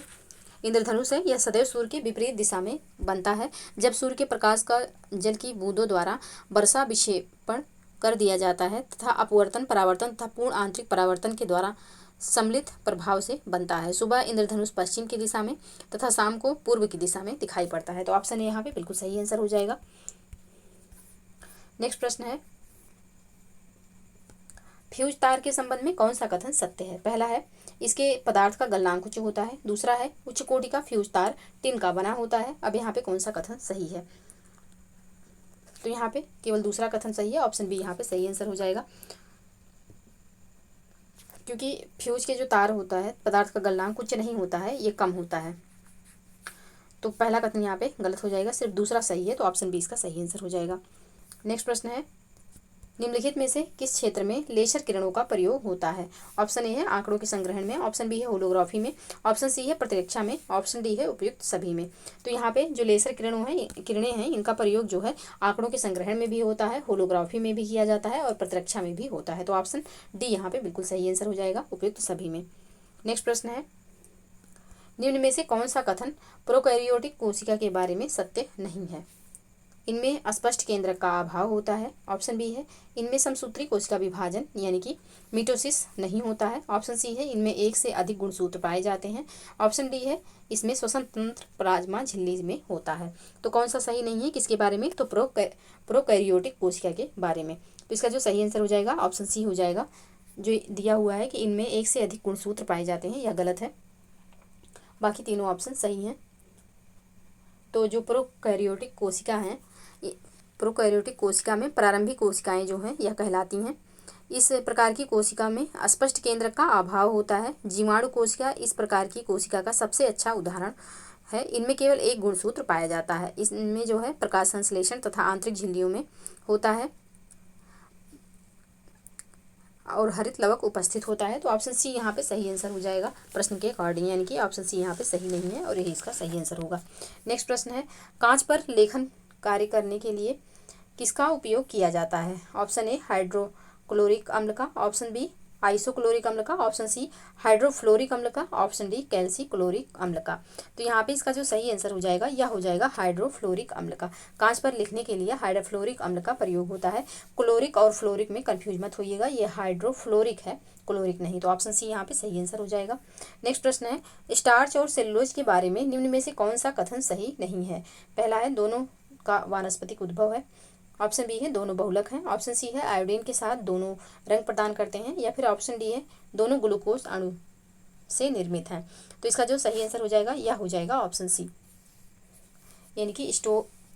इंद्रधनुष है यह सदैव सूर्य के विपरीत दिशा में बनता है। जब सूर्य के प्रकाश का जल की बूंदों द्वारा वर्षा विक्षेपण कर दिया जाता है तथा अपवर्तन परावर्तन तथा पूर्ण आंतरिक परावर्तन के द्वारा सम्मिलित प्रभाव से बनता है। सुबह इंद्रधनुष पश्चिम की दिशा में तथा शाम को पूर्व की दिशा में दिखाई पड़ता है। तो ऑप्शन ए यहाँ पे बिल्कुल सही आंसर हो जाएगा। नेक्स्ट प्रश्न है, फ्यूज तार के संबंध में कौन सा कथन सत्य है। पहला है इसके पदार्थ का गलनांक उच्च होता है। दूसरा है उच्च कोटि का फ्यूज तार टिन का बना होता है। अब यहाँ पे कौन सा कथन सही है, तो यहाँ पे केवल दूसरा कथन सही है, ऑप्शन बी यहाँ पे सही आंसर हो जाएगा। क्योंकि फ्यूज के जो तार होता है पदार्थ का गलनांक उच्च नहीं होता है, ये कम होता है। तो पहला कथन यहाँ पे गलत हो जाएगा, सिर्फ दूसरा सही है, तो ऑप्शन बी इसका सही आंसर हो जाएगा। नेक्स्ट प्रश्न है, निम्नलिखित में से किस क्षेत्र में लेजर किरणों का प्रयोग होता है। ऑप्शन ए है आंकड़ों के संग्रहण में, ऑप्शन बी है होलोग्राफी में, ऑप्शन सी है प्रतिरक्षा में, ऑप्शन डी है उपयुक्त सभी में। तो यहाँ पे जो लेजर किरणें हैं इनका प्रयोग जो है आंकड़ों के संग्रहण में भी होता है, होलोग्राफी में भी किया जाता है और प्रतिरक्षा में भी होता है। तो ऑप्शन डी यहाँ पे बिल्कुल सही आंसर हो जाएगा, उपयुक्त सभी में। नेक्स्ट प्रश्न है, निम्न में से कौन सा कथन प्रोकैरियोटिक कोशिका के बारे में सत्य नहीं है। इनमें अस्पष्ट केंद्रक का अभाव होता है। ऑप्शन बी है इनमें समसूत्री कोशिका विभाजन यानी कि मिटोसिस नहीं होता है। ऑप्शन सी है इनमें एक से अधिक गुणसूत्र पाए जाते हैं। ऑप्शन डी है इसमें श्वसन तंत्र प्लाज्मा झिल्ली में होता है। तो कौन सा सही नहीं है, किसके बारे में, तो प्रोकैरियोटिक कोशिका के बारे में। तो इसका जो सही आंसर हो जाएगा ऑप्शन सी हो जाएगा। जो दिया हुआ है कि इनमें एक से अधिक गुणसूत्र पाए जाते हैं, यह गलत है। बाकी तीनों ऑप्शन सही हैं। तो जो प्रोकैरियोटिक कोशिका हैं, प्रोकैरियोटिक कोशिका में प्रारंभिक कोशिकाएं जो हैं यह कहलाती हैं। इस प्रकार की कोशिका में अस्पष्ट केंद्रक का अभाव होता है। जीवाणु कोशिका इस प्रकार की कोशिका का सबसे अच्छा उदाहरण है। इनमें केवल एक गुणसूत्र पाया जाता है। इसमें जो है प्रकाश संश्लेषण तथा आंतरिक झिल्लियों में होता है और हरित लवक उपस्थित होता है। तो ऑप्शन सी यहाँ पे सही आंसर हो जाएगा प्रश्न के अकॉर्डिंग, यानी कि ऑप्शन सी यहाँ पे सही नहीं है और यही इसका सही आंसर होगा। नेक्स्ट प्रश्न है कांच पर लेखन कार्य करने के लिए किसका उपयोग किया जाता है। ऑप्शन ए हाइड्रोक्लोरिक अम्ल का, ऑप्शन बी आइसोक्लोरिक अम्ल का, ऑप्शन सी हाइड्रोफ्लोरिक अम्ल का, ऑप्शन डी कैल्सीक्लोरिक अम्ल का। तो यहाँ पे इसका जो सही आंसर हो जाएगा यह हो जाएगा हाइड्रोफ्लोरिक अम्ल का। कांच पर लिखने के लिए हाइड्रोफ्लोरिक अम्ल का प्रयोग होता है। क्लोरिक और फ्लोरिक में कंफ्यूज मत होइएगा, ये हाइड्रोफ्लोरिक है, क्लोरिक नहीं। तो ऑप्शन सी यहाँ पे सही आंसर हो जाएगा। नेक्स्ट प्रश्न है स्टार्च और सेलुलोज के बारे में निम्न में से कौन सा कथन सही नहीं है। पहला है दोनों का वानस्पतिक उद्भव है। ऑप्शन बी है दोनों बहुलक हैं। ऑप्शन सी है आयोडीन के साथ दोनों रंग प्रदान करते हैं, या फिर ऑप्शन डी है दोनों ग्लूकोज अणु से निर्मित हैं। तो इसका जो सही आंसर हो जाएगा यह हो जाएगा ऑप्शन सी, यानी कि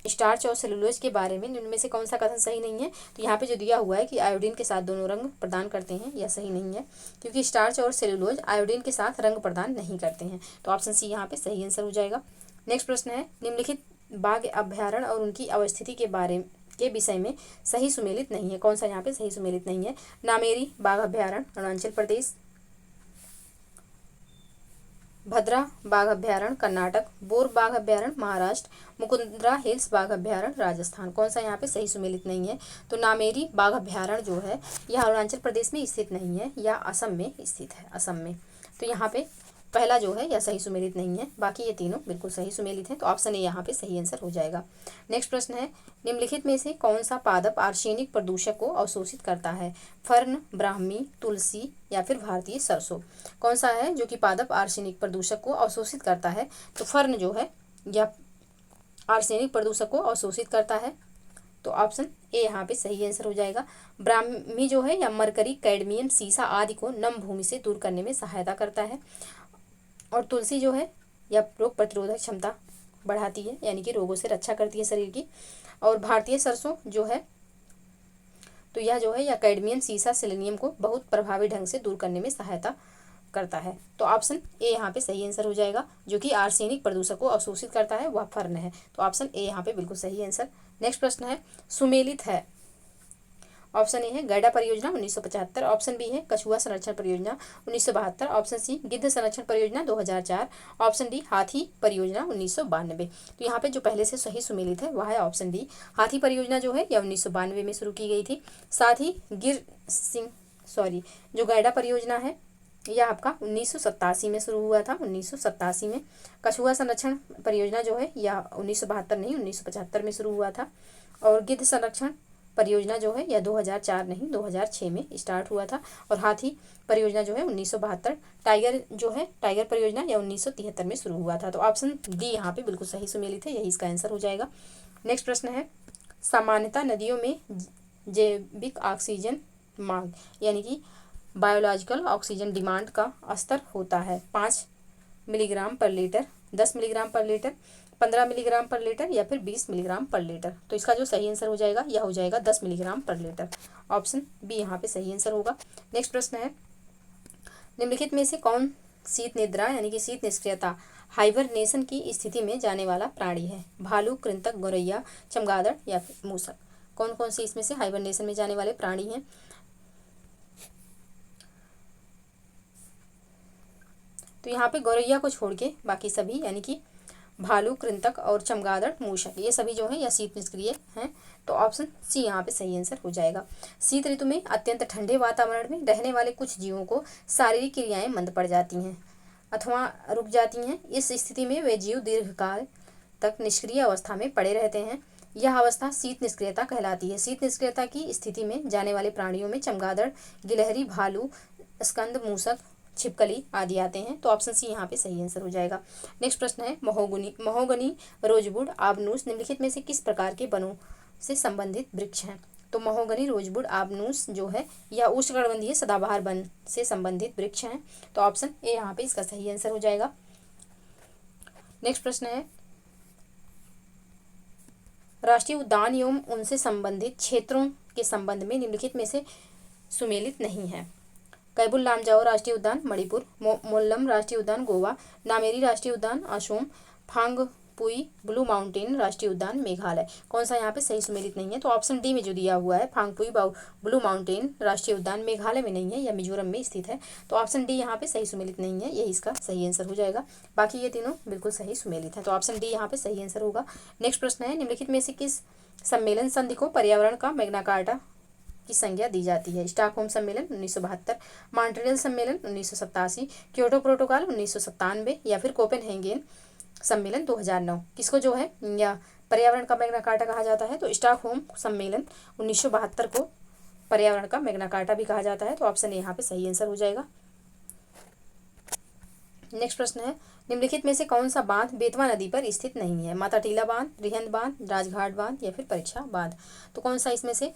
स्टार्च और सेलुलोज के बारे में निम्न में से कौन सा कथन सही नहीं है। तो यहाँ पे जो दिया हुआ है कि आयोडीन के साथ दोनों रंग प्रदान करते हैं, यह सही नहीं है, क्योंकि स्टार्च और सेलुलोज आयोडीन के साथ रंग प्रदान नहीं करते हैं। तो ऑप्शन सी यहाँ पे सही आंसर हो जाएगा। नेक्स्ट प्रश्न है निम्नलिखित बाघ अभ्यारण्य और उनकी अवस्थिति के विषय में सही सुमेलित नहीं है। कौन सा यहाँ पे सही सुमेलित नहीं है। नामेरी बाघ अभ्यारण्य अरुणाचल प्रदेश, भद्रा बाघ अभ्यारण्य कर्नाटक, बोर बाघ अभ्यारण्य महाराष्ट्र, मुकुंदरा हिल्स बाघ अभ्यारण्य राजस्थान। कौन सा यहाँ पे सही सुमेलित नहीं है। तो नामेरी बाघ अभ्यारण्य जो है यह अरुणाचल प्रदेश में स्थित नहीं है, यह असम में स्थित है, असम में। तो यहाँ पे पहला जो है यह सही सुमेलित नहीं है, बाकी ये तीनों बिल्कुल सही सुमेलित हैं। तो ऑप्शन ए यहाँ पे सही आंसर हो जाएगा। नेक्स्ट प्रश्न है निम्नलिखित में से कौन सा पादप आर्सेनिक प्रदूषक को अवशोषित करता है। फर्न, ब्राह्मी, तुलसी या फिर भारतीय सरसों। कौन सा है जो कि पादप आर्सेनिक प्रदूषक को अवशोषित करता है। तो फर्न जो है यह आर्सेनिक प्रदूषक को अवशोषित करता है। तो ऑप्शन ए यहाँ पे सही आंसर हो जाएगा। ब्राह्मी जो है या मरकरी, कैडमियम, सीसा आदि को नम भूमि से दूर करने में सहायता करता है। और तुलसी जो है यह रोग प्रतिरोधक क्षमता बढ़ाती है, यानी कि रोगों से रक्षा करती है शरीर की। और भारतीय सरसों जो है तो यह जो है या कैडमियम, सीसा, सेलेनियम को बहुत प्रभावी ढंग से दूर करने में सहायता करता है। तो ऑप्शन ए यहाँ पे सही आंसर हो जाएगा। जो कि आर्सेनिक प्रदूषक को अवशोषित करता है वह फर्न है। तो ऑप्शन ए यहाँ पे बिल्कुल सही आंसर। नेक्स्ट प्रश्न है सुमेलित है। ऑप्शन ए है गैडा परियोजना 1975, ऑप्शन बी है कछुआ संरक्षण परियोजना 1972, ऑप्शन सी गिद्ध संरक्षण परियोजना 2004, ऑप्शन डी हाथी परियोजना 1992। तो यहाँ पे जो पहले से सही सुमेलित है वह है ऑप्शन डी। हाथी परियोजना जो है यह 1992 में शुरू की गई थी। साथ ही जो गैडा परियोजना है यह आपका 1987 में शुरू हुआ था, 1987 में। कछुआ संरक्षण परियोजना जो है यह 1972 नहीं 1975 में शुरू हुआ था। और गिद्ध संरक्षण परियोजना जो है यह 2004 नहीं 2006 में स्टार्ट हुआ था। और हाथी परियोजना जो है 1972। टाइगर जो है टाइगर परियोजना यह 1973 में शुरू हुआ था। तो ऑप्शन डी यहाँ पे बिल्कुल सही सुमेलित है, यही इसका आंसर हो जाएगा। नेक्स्ट प्रश्न है सामान्यतः नदियों में जैविक ऑक्सीजन मांग यानी कि बायोलॉजिकल ऑक्सीजन डिमांड का स्तर होता है 5 मिलीग्राम पर लीटर, 10 मिलीग्राम पर लीटर, 15 मिलीग्राम पर लीटर या फिर 20 मिलीग्राम पर लीटर। तो इसका जो सही आंसर हो जाएगा यह हो जाएगा 10 मिलीग्राम पर लीटर। ऑप्शन बी यहाँ पे सही आंसर होगा। नेक्स्ट प्रश्न है निम्नलिखित में से कौन शीत निद्रा यानी कि शीत निष्क्रियता हाइबरनेशन की स्थिति में जाने वाला प्राणी है। भालू, कृंतक, गौरैया, चमगादड़ या फिर मूसक। कौन कौन से इसमें से हाइबरनेशन में जाने वाले प्राणी हैं। तो यहाँ पे गौरैया को छोड़ के बाकी सभी यानी कि भालू, कृंतक और चमगादड़, मूषक ये सभी जो है या शीत निष्क्रिय हैं। तो ऑप्शन सी यहाँ पे सही आंसर हो जाएगा। शीत ऋतु में अत्यंत ठंडे वातावरण में रहने वाले कुछ जीवों को शारीरिक क्रियाएं मंद पड़ जाती हैं अथवा रुक जाती हैं। इस स्थिति में वे जीव दीर्घकाल तक निष्क्रिय अवस्था में पड़े रहते हैं। यह अवस्था शीत निष्क्रियता कहलाती है। शीत निष्क्रियता की स्थिति में जाने वाले प्राणियों में चमगादड़, गिलहरी, भालू, स्कंद, मूसक, छिपकली आदि आते हैं। तो ऑप्शन सी यहाँ पे सही आंसर हो जाएगा। नेक्स्ट प्रश्न है महोगनी, रोजवुड, आबनूस निम्नलिखित में से किस प्रकार के वनों से संबंधित वृक्ष हैं? तो महोगनी, रोजवुड, आबनूस जो है यह उष्णकटिबंधीय सदाबहार वन से संबंधित वृक्ष हैं। तो ऑप्शन ए यहाँ पे इसका सही आंसर हो जाएगा। नेक्स्ट प्रश्न है राष्ट्रीय उद्यान एवं उनसे संबंधित क्षेत्रों के संबंध में निम्नलिखित में से सुमेलित नहीं है। कैबुल लामजाओ राष्ट्रीय उद्यान मणिपुर, मोल्लम राष्ट्रीय उद्यान गोवा, नामेरी राष्ट्रीय उद्यान असम, फांगपुई ब्लू माउंटेन राष्ट्रीय उद्यान मेघालय। कौन सा यहाँ पे सही सुमेलित नहीं है? तो ऑप्शन डी में जो दिया हुआ है फांगपुई ब्लू माउंटेन राष्ट्रीय उद्यान मेघालय में नहीं है, यह मिजोरम में स्थित है। तो ऑप्शन डी यहाँ पे सही सुमेलित नहीं है, यही इसका सही आंसर हो जाएगा। बाकी ये तीनों बिल्कुल सही सुमेलित है। तो ऑप्शन डी यहाँ पे सही आंसर होगा। नेक्स्ट प्रश्न है निम्नलिखित में से किस सम्मेलन संधि को पर्यावरण का मैग्ना कार्टा की संज्ञा दी जाती है? स्टॉकहोम सम्मेलन 1972, मॉन्ट्रियल सम्मेलन 1987, क्योटो प्रोटोकॉल 1997 या फिर कोपेनहेगन सम्मेलन 2009। किसको जो है या पर्यावरण का मैग्ना कार्टा कहा जाता है? तो स्टॉकहोम सम्मेलन 1972 को पर्यावरण का मैग्ना कार्टा भी कहा जाता है। तो ऑप्शन ए यहाँ पे सही आंसर हो जाएगा। नेक्स्ट प्रश्न है निम्नलिखित में से कौन सा बांध बेतवा नदी पर स्थित नहीं है? माता टीला बांध, रिहंद बांध, राजघाट बांध या फिर परीक्षा बांध। तो कौन सा इसमें से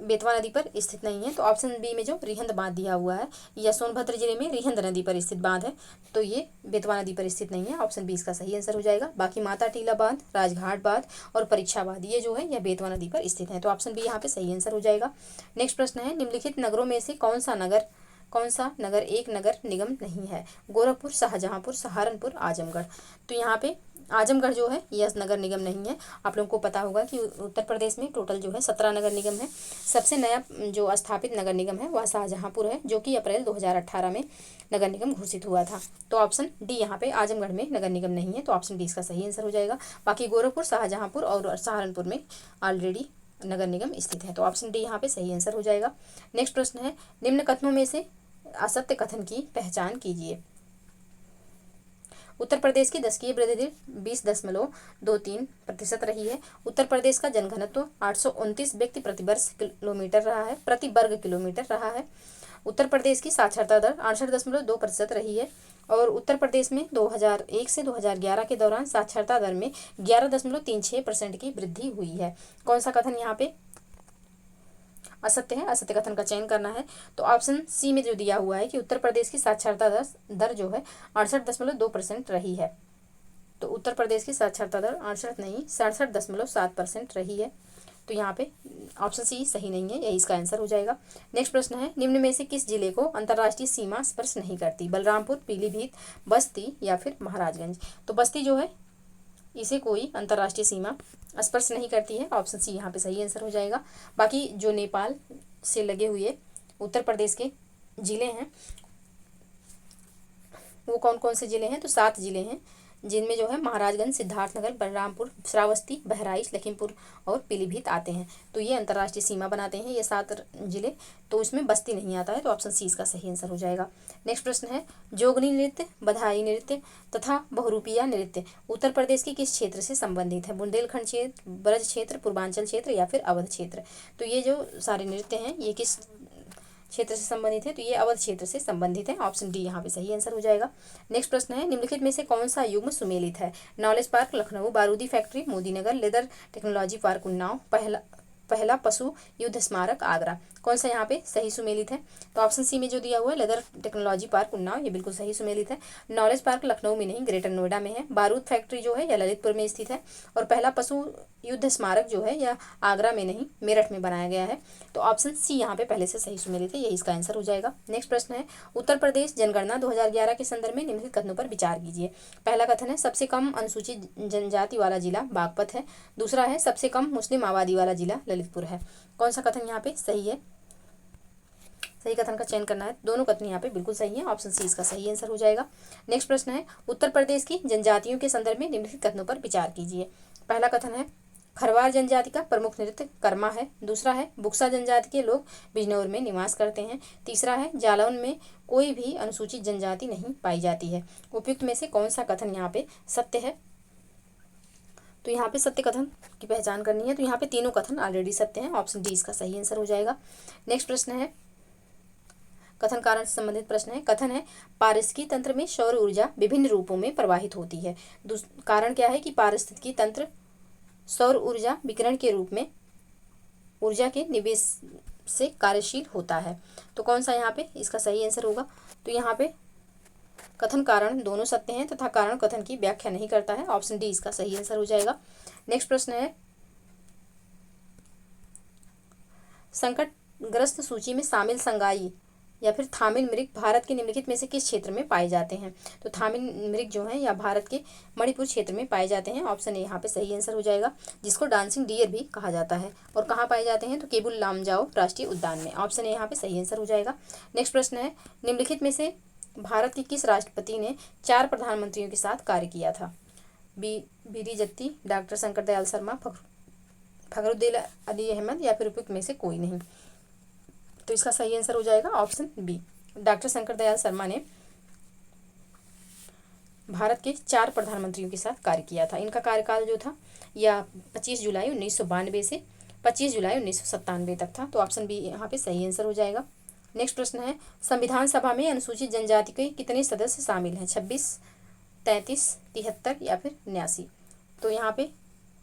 बेतवा नदी पर स्थित नहीं है? तो ऑप्शन बी में जो रिहंद बांध दिया हुआ है यह सोनभद्र जिले में रिहंद नदी पर स्थित बांध है। तो ये बेतवा नदी पर स्थित नहीं है। ऑप्शन बी इसका सही आंसर हो जाएगा। बाकी माता टीला बांध, राजघाट बांध और परीक्षा बांध ये जो है यह बेतवा नदी पर स्थित है। तो ऑप्शन बी यहाँ पे सही आंसर हो जाएगा। नेक्स्ट प्रश्न है निम्नलिखित नगरों में से कौन सा नगर एक नगर निगम नहीं है? गोरखपुर, शाहजहांपुर, सहारनपुर, आजमगढ़। तो यहाँ पे आजमगढ़ जो है यह नगर निगम नहीं है। आप लोगों को पता होगा कि उत्तर प्रदेश में टोटल जो है 17 नगर निगम है। सबसे नया जो स्थापित नगर निगम है वह शाहजहांपुर है, जो कि अप्रैल 2018 में नगर निगम घोषित हुआ था। तो ऑप्शन डी यहाँ पे आजमगढ़ में नगर निगम नहीं है। तो ऑप्शन डी इसका सही आंसर हो जाएगा। बाकी गोरखपुर, शाहजहांपुर और सहारनपुर में ऑलरेडी नगर निगम स्थित है। तो ऑप्शन डी यहाँ पे सही आंसर हो जाएगा। नेक्स्ट प्रश्न है निम्न कथनों में से असत्य कथन की पहचान कीजिए। उत्तर प्रदेश की दशकीय वृद्धि दर 20.23% रही है। उत्तर प्रदेश का जनघनत्व 829 व्यक्ति प्रति वर्ग किलोमीटर रहा है। उत्तर प्रदेश की साक्षरता दर 68.2% रही है। और उत्तर प्रदेश में 2001 से 2011 के दौरान साक्षरता दर में 11.36% की वृद्धि हुई है। कौन सा कथन यहाँ पे असत्य है? असत्य कथन का चयन करना है। तो ऑप्शन सी में जो दिया हुआ है कि उत्तर प्रदेश की साक्षरता दर जो है 68.2% रही है। तो उत्तर प्रदेश की साक्षरता दर 68 नहीं 67.7% रही है। तो यहाँ पे ऑप्शन सी सही नहीं है, यही इसका आंसर हो जाएगा। नेक्स्ट प्रश्न है निम्न में से किस जिले को अंतर्राष्ट्रीय सीमा स्पर्श नहीं करती? बलरामपुर, पीलीभीत, बस्ती या फिर महाराजगंज। तो बस्ती जो है इसे कोई अंतर्राष्ट्रीय सीमा स्पर्श नहीं करती है। ऑप्शन सी यहाँ पे सही आंसर हो जाएगा। बाकी जो नेपाल से लगे हुए उत्तर प्रदेश के जिले हैं वो कौन कौन से जिले हैं? तो 7 जिले हैं, जिनमें जो है महाराजगंज, सिद्धार्थनगर, बलरामपुर, श्रावस्ती, बहराइच, लखीमपुर और पीलीभीत आते हैं। तो ये अंतर्राष्ट्रीय सीमा बनाते हैं ये 7 जिले। तो उसमें बस्ती नहीं आता है। तो ऑप्शन सी इसका सही आंसर हो जाएगा। नेक्स्ट प्रश्न है जोगनी नृत्य, बधाई नृत्य तथा बहुरूपिया नृत्य उत्तर प्रदेश के किस क्षेत्र से संबंधित है? बुंदेलखंड क्षेत्र, ब्रज क्षेत्र, पूर्वांचल क्षेत्र या फिर अवध क्षेत्र। तो ये जो सारे नृत्य हैं ये किस क्षेत्र से संबंधित है? तो ये अवध क्षेत्र से संबंधित है। ऑप्शन डी यहाँ पे सही आंसर हो जाएगा। नेक्स्ट प्रश्न है निम्नलिखित में से कौन सा युग्म सुमेलित है? नॉलेज पार्क लखनऊ, बारूदी factory Modinagar, leather technology park Unnao, पहला पशु युद्ध स्मारक आगरा। कौन सा यहाँ पे सही सुमेलित है? तो ऑप्शन सी में जो दिया हुआ है लेदर टेक्नोलॉजी पार्क उन्नाव ये बिल्कुल सही सुमेलित है। नॉलेज पार्क लखनऊ में नहीं ग्रेटर नोएडा में है। बारूद फैक्ट्री जो है यह ललितपुर में स्थित है। और पहला पशु युद्ध स्मारक जो है यह आगरा में नहीं मेरठ में बनाया गया है। तो ऑप्शन सी यहाँ पे पहले से सही सुमेलित है, यही इसका आंसर हो जाएगा। नेक्स्ट प्रश्न है उत्तर प्रदेश जनगणना 2011 के संदर्भ में निम्नलिखित कथनों पर विचार कीजिए। पहला कथन है सबसे कम अनुसूचित जनजाति वाला जिला बागपत है। दूसरा है सबसे कम मुस्लिम आबादी वाला जिला ललितपुर है। कौन सा कथन यहाँ पे सही है? सही कथन का चयन करना है। दोनों कथन यहाँ पे बिल्कुल सही है। ऑप्शन सी इसका सही आंसर हो जाएगा। नेक्स्ट प्रश्न है उत्तर प्रदेश की जनजातियों के संदर्भ में निम्नलिखित कथनों पर विचार कीजिए। पहला कथन है खरवार जनजाति का प्रमुख नृत्य कर्मा है। दूसरा है बुक्सा जनजाति के लोग बिजनौर में निवास करते हैं। तीसरा है जालौन में कोई भी अनुसूचित जनजाति नहीं पाई जाती है। उपयुक्त में से कौन सा कथन यहाँ पे सत्य है? तो यहाँ पे सत्य कथन की पहचान करनी है। तो यहाँ पे तीनों कथन ऑलरेडी सत्य हैं, ऑप्शन डी इसका सही आंसर हो जाएगा। नेक्स्ट प्रश्न है, कथन कारण से संबंधित प्रश्न है। कथन है पारिस्थितिकी तंत्र में सौर ऊर्जा विभिन्न रूपों में प्रवाहित होती है। कारण क्या है कि पारिस्थितिकी तंत्र सौर ऊर्जा विकिरण के रूप में ऊर्जा के निवेश से कार्यशील होता है। तो कौन सा यहाँ पे इसका सही आंसर होगा? तो यहाँ पे कथन कारण दोनों सत्य हैं तथा कारण कथन की व्याख्या नहीं करता है, ऑप्शन डी इसका सही आंसर हो जाएगा। नेक्स्ट प्रश्न है, संकटग्रस्त सूची में शामिल संगाई या फिर थामिल मृग भारत के निम्नलिखित में से किस क्षेत्र में पाए जाते हैं? तो थामिल मृग जो है या भारत के मणिपुर क्षेत्र में पाए जाते हैं, ऑप्शन ए यहाँ पे सही आंसर हो जाएगा, जिसको डांसिंग डियर भी कहा जाता है। और कहाँ पाए जाते हैं? तो केबुल लामजाओ राष्ट्रीय उद्यान में, ऑप्शन ए यहाँ पे सही आंसर हो जाएगा। नेक्स्ट प्रश्न है, निम्नलिखित में से भारत के किस राष्ट्रपति ने 4 प्रधानमंत्रियों के साथ कार्य किया था? बीडी जत्ती, डॉक्टर शंकर दयाल शर्मा, फखरुद्दीन अली अहमद या फिर उपयुक्त में से कोई नहीं। तो इसका सही आंसर हो जाएगा option B, doctor Shankar Dayal Sharma ने भारत के 4 प्रधानमंत्रियों के साथ कार्य किया था। इनका कार्यकाल जो था यह 25 जुलाई 1992 से 25 जुलाई 1997 तक था। तो ऑप्शन बी यहाँ पे सही आंसर हो जाएगा। नेक्स्ट प्रश्न है, संविधान सभा में अनुसूचित जनजाति के कितने सदस्य शामिल हैं? 26, 33, 73 या फिर 89? तो यहाँ पे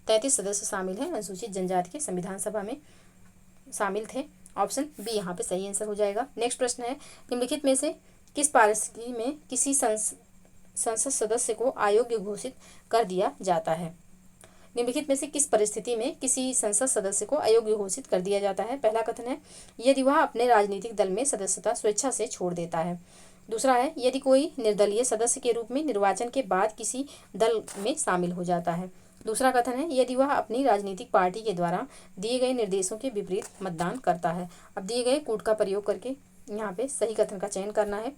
33 सदस्य शामिल हैं अनुसूचित जनजाति के संविधान सभा में शामिल थे, ऑप्शन बी यहाँ पे सही आंसर हो जाएगा। नेक्स्ट प्रश्न है, निम्नलिखित में से किस परिस्थिति में किसी संसद सदस्य को अयोग्य घोषित कर दिया जाता है? निम्नलिखित में से किस परिस्थिति में किसी संसद सदस्य को अयोग्य घोषित कर दिया जाता है? पहला कथन है यदि वह अपने राजनीतिक दल में सदस्यता स्वेच्छा से छोड़ देता है। दूसरा है यदि कोई निर्दलीय सदस्य के रूप में निर्वाचन के बाद किसी दल में शामिल हो जाता है। दूसरा कथन है यदि वह अपनी राजनीतिक पार्टी के द्वारा दिए गए निर्देशों के विपरीत मतदान करता है। अब दिए गए कूट का प्रयोग करके यहाँ पे सही कथन का चयन करना है।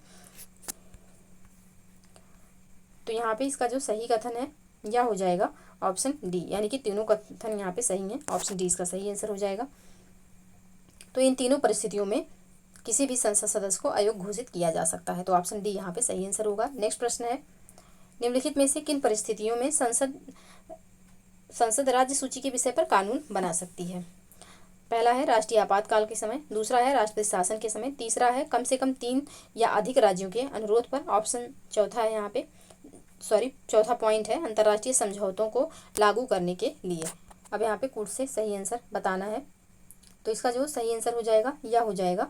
तो यहाँ पे इसका जो सही कथन है यह हो जाएगा ऑप्शन डी, यानी कि तीनों कथन यहाँ पे सही हैं, ऑप्शन डी इसका सही आंसर हो जाएगा। तो इन तीनों परिस्थितियों में किसी भी संसद सदस्य को अयोग्य घोषित किया जा सकता है। तो ऑप्शन डी यहाँ पे सही आंसर होगा। नेक्स्ट प्रश्न है, निम्नलिखित में से किन परिस्थितियों में संसद राज्य सूची के विषय पर कानून बना सकती है? पहला है राष्ट्रीय आपातकाल के समय, दूसरा है राष्ट्रपति शासन के समय, तीसरा है कम से कम 3 या अधिक राज्यों के अनुरोध पर, ऑप्शन चौथा है यहाँ पे चौथा पॉइंट है अंतर्राष्ट्रीय समझौतों को लागू करने के लिए। अब यहाँ पे कूट से सही आंसर बताना है। तो इसका जो सही आंसर हो जाएगा यह हो जाएगा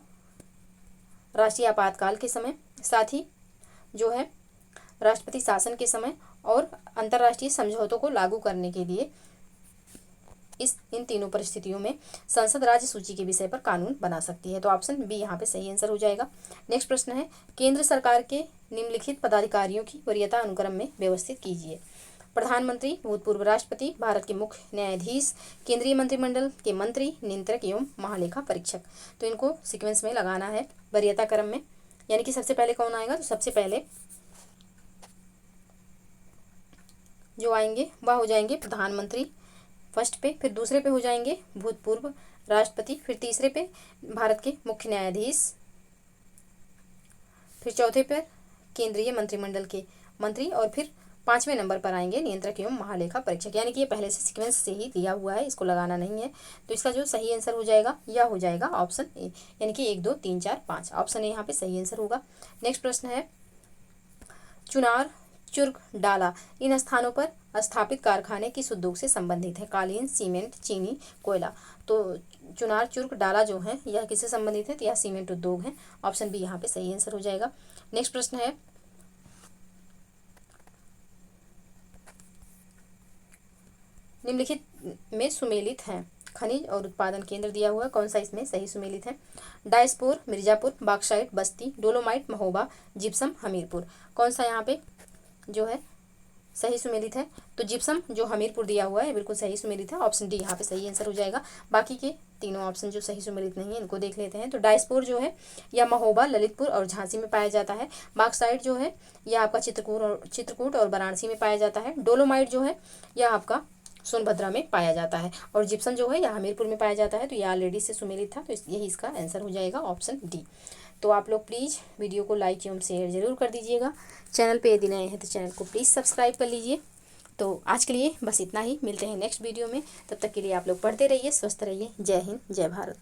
राष्ट्रीय आपातकाल के समय, साथ ही जो है राष्ट्रपति शासन के समय और अंतर्राष्ट्रीय समझौतों को लागू करने के लिए इन तीनों परिस्थितियों में संसद राज्य सूची के विषय पर कानून बना सकती है। तो ऑप्शन बी यहाँ पे सही आंसर हो जाएगा। नेक्स्ट प्रश्न है, केंद्र सरकार के निम्नलिखित पदाधिकारियों की वरीयता अनुक्रम में व्यवस्थित कीजिए। प्रधानमंत्री, भूतपूर्व राष्ट्रपति, भारत के मुख्य न्यायाधीश, केंद्रीय मंत्रिमंडल के मंत्री, नियंत्रक एवं महालेखा परीक्षक। तो इनको सिक्वेंस में लगाना है वरीयता क्रम में, यानी कि सबसे पहले कौन आएगा? तो सबसे पहले जो आएंगे वह हो जाएंगे प्रधानमंत्री फर्स्ट पे, फिर दूसरे पे हो जाएंगे भूतपूर्व राष्ट्रपति, फिर तीसरे पे भारत के मुख्य न्यायाधीश, फिर चौथे पर केंद्रीय मंत्रिमंडल के मंत्री और फिर 5वें नंबर पर आएंगे नियंत्रक एवं महालेखा परीक्षक। यानी कि ये पहले से सीक्वेंस से ही दिया हुआ है, इसको लगाना नहीं है। तो इसका जो सही आंसर हो जाएगा यह हो जाएगा ऑप्शन ए, यानी कि 1, 2, 3, 4, 5, ऑप्शन ए यहाँ पे सही आंसर होगा। नेक्स्ट प्रश्न है, चुनार, चुर्क, डाला इन स्थानों पर स्थापित कारखाने किस उद्योग से संबंधित है? कालीन, सीमेंट, चीनी, कोयला। तो चुनार, चुर्क, डाला जो है यह किससे संबंधित है? तो यह सीमेंट उद्योग है, ऑप्शन बी यहाँ पे सही आंसर हो जाएगा। नेक्स्ट प्रश्न है, निम्नलिखित में सुमेलित है खनिज और उत्पादन केंद्र दिया हुआ है, कौन सा इसमें सही सुमेलित है? डायस्पोर, मिर्जापुर, बॉक्साइट, बस्ती, डोलोमाइट, महोबा, जिप्सम, हमीरपुर। कौन सा यहाँ पे जो है सही सुमेलित है? तो जिप्सम जो हमीरपुर दिया हुआ है बिल्कुल सही सुमेलित है, ऑप्शन डी यहाँ पे सही आंसर हो जाएगा। बाकी के तीनों ऑप्शन जो सही सुमेलित नहीं है इनको देख लेते हैं। तो डायस्पोर जो है यह महोबा, ललितपुर और झांसी में पाया जाता है। बॉक्साइट जो है यह आपका चित्रकूट और वाराणसी में पाया जाता है। डोलोमाइट जो है यह आपका सोनभद्रा में पाया जाता है और जिप्सम जो है यह हमीरपुर में पाया जाता है। तो यह ऑलरेडी से सुमेलित था, तो यही इसका आंसर हो जाएगा ऑप्शन डी। तो आप लोग प्लीज़ वीडियो को लाइक एवं शेयर जरूर कर दीजिएगा। चैनल पे यदि नए हैं तो चैनल को प्लीज़ सब्सक्राइब कर लीजिए तो आज के लिए बस इतना ही, मिलते हैं नेक्स्ट वीडियो में। तब तक के लिए आप लोग पढ़ते रहिए, स्वस्थ रहिए। जय हिंद, जय भारत।